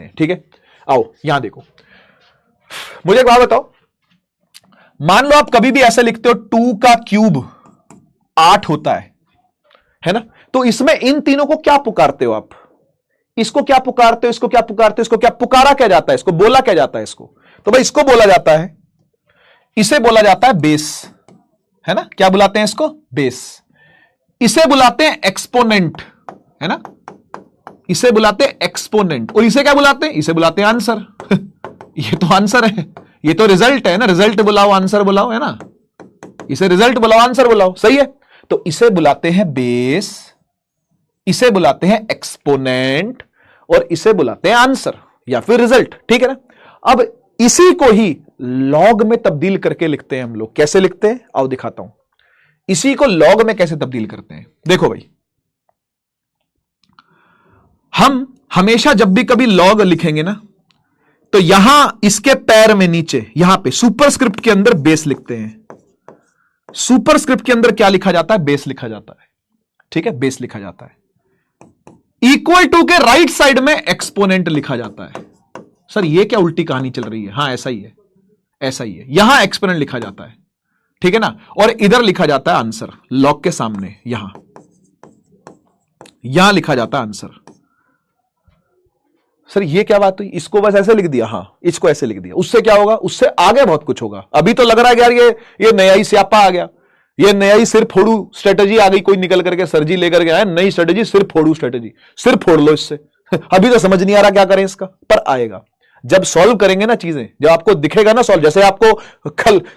जाते हैं। ठीक है, आओ यहां देखो, मुझे एक बात बताओ, मान लो आप कभी भी ऐसे लिखते हो 2 का क्यूब 8 होता है ना, तो इसमें इन तीनों को क्या पुकारते हो आप? इसको क्या पुकारते हो, इसको क्या पुकारते हो, इसको क्या पुकारा क्या जाता है, इसको बोला क्या जाता है? इसको तो भाई इसको बोला जाता है, इसे बोला जाता है बेस, है ना, क्या बुलाते हैं इसको? बेस। इसे बुलाते हैं एक्सपोनेंट, है ना, इसे बुलाते हैं एक्सपोनेंट, और इसे क्या बुलाते हैं? इसे बुलाते हैं आंसर। ये तो आंसर है, ये तो रिजल्ट है ना, रिजल्ट बुलाओ आंसर बुलाओ, है ना, इसे रिजल्ट बुलाओ आंसर बुलाओ, सही है। तो इसे बुलाते हैं बेस, इसे बुलाते हैं एक्सपोनेंट, और इसे बुलाते हैं आंसर या फिर रिजल्ट। ठीक है ना, अब इसी को ही लॉग में तब्दील करके लिखते हैं हम लोग। कैसे लिखते हैं आओ दिखाता हूं, इसी को लॉग में कैसे तब्दील करते हैं। देखो भाई, हम हमेशा जब भी कभी लॉग लिखेंगे ना, तो यहां इसके पैर में नीचे यहां पे सुपरस्क्रिप्ट के अंदर बेस लिखते हैं। सुपरस्क्रिप्ट के अंदर क्या लिखा जाता है? बेस लिखा जाता है। ठीक है, बेस लिखा जाता है। इक्वल टू के राइट साइड में एक्सपोनेंट लिखा जाता है। सर ये क्या उल्टी कहानी चल रही है? हाँ ऐसा ही है, ऐसा ही है, यहां एक्सपोनेंट लिखा जाता है, ठीक है ना, और इधर लिखा जाता है आंसर, लॉग के सामने यहां लिखा जाता है आंसर। सर ये क्या बात हुई? इसको बस ऐसे लिख दिया, हाँ इसको ऐसे लिख दिया, उससे क्या होगा? उससे आगे बहुत कुछ होगा। अभी तो लग रहा है यार ये नया ही स्यापा आ गया, ये नया ही सिर फोड़ू स्ट्रेटेजी आ गई, कोई निकल करके सरजी लेकर के आए नई स्ट्रेटेजी, सिर फोड़ू स्ट्रेटेजी, सिर फोड़ लो इससे। अभी तो समझ नहीं आ रहा क्या करें इसका, पर आएगा जब सॉल्व करेंगे ना चीजें, जब आपको दिखेगा ना सॉल्व। जैसे आपको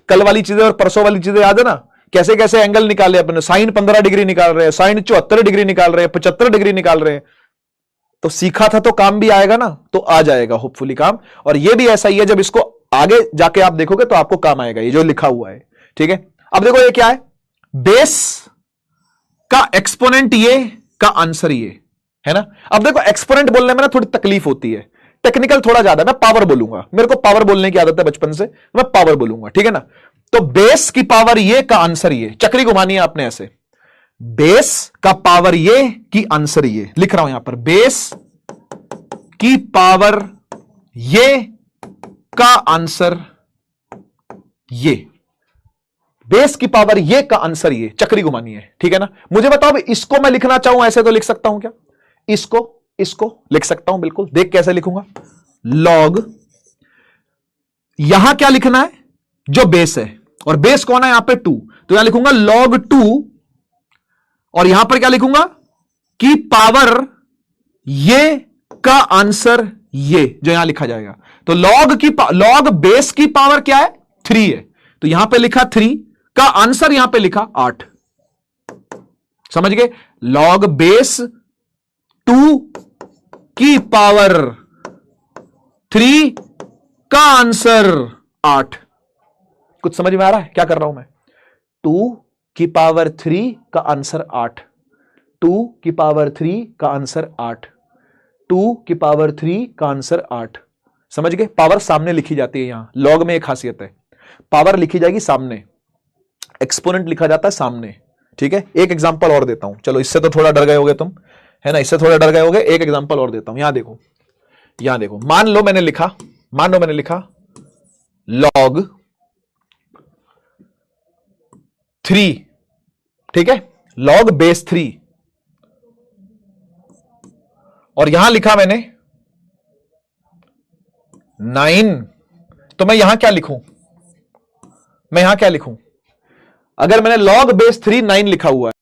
कल वाली चीजें और परसों वाली चीजें याद है ना, कैसे कैसे एंगल निकाले अपने, साइन 15 डिग्री निकाल रहे हैं, साइन 74 डिग्री निकाल रहे हैं, 75 डिग्री निकाल रहे हैं। तो सीखा था तो काम भी आएगा ना, तो आ जाएगा होपफुली काम। और ये भी ऐसा ही है, जब इसको आगे जाके आप देखोगे तो आपको काम आएगा, ये जो लिखा हुआ है। ठीक है, अब देखो ये क्या है? बेस का एक्सपोनेंट ये का आंसर ये, है ना। अब देखो एक्सपोनेंट बोलने में ना थोड़ी तकलीफ होती है, टेक्निकल थोड़ा ज्यादा, मैं पावर बोलूंगा, मेरे को पावर बोलने की आदत है बचपन से, मैं पावर बोलूंगा, ठीक है ना। तो बेस की पावर ये का आंसर ये, चक्री घुमानी है आपने ऐसे, बेस का पावर ये की आंसर ये, लिख रहा हूं यहां पर, बेस की पावर ये का आंसर ये, बेस की पावर ये का आंसर ये, चक्री घुमानी है, ठीक है ना। मुझे बताओ इसको मैं लिखना चाहूं ऐसे तो लिख सकता हूं क्या? इसको लिख सकता हूं, बिल्कुल। देख कैसे लिखूंगा, लॉग, यहां क्या लिखना है? जो बेस है, और बेस कौन है यहां पे? 2, तो यहां लिखूंगा log 2, और यहां पर क्या लिखूंगा? की पावर ये का आंसर ये, जो यहां लिखा जाएगा। तो log बेस की पावर क्या है? 3 है, तो यहां पे लिखा 3 का आंसर, यहां पे लिखा 8। समझ गए? log बेस 2 की पावर 3 का आंसर 8। कुछ समझ में आ रहा है क्या कर रहा हूं मैं? 2 की पावर 3 का आंसर 8, 2 की पावर 3 का आंसर 8, 2 की पावर 3 का आंसर 8। समझ गए? पावर सामने लिखी जाती है। यहां लॉग में एक खासियत है, पावर लिखी जाएगी सामने, एक्सपोनेंट लिखा जाता है सामने। ठीक है, एक एग्जांपल और देता हूं, चलो इससे तो थोड़ा डर गए होगे तुम, है ना, इससे थोड़ा डर गए होगे। एक एग्जांपल और देता हूं, यहां देखो, मान लो मैंने लिखा log 3, ठीक है, log बेस 3, और यहां लिखा मैंने 9। तो मैं यहां क्या लिखूं? अगर मैंने log बेस 3 9 लिखा हुआ है,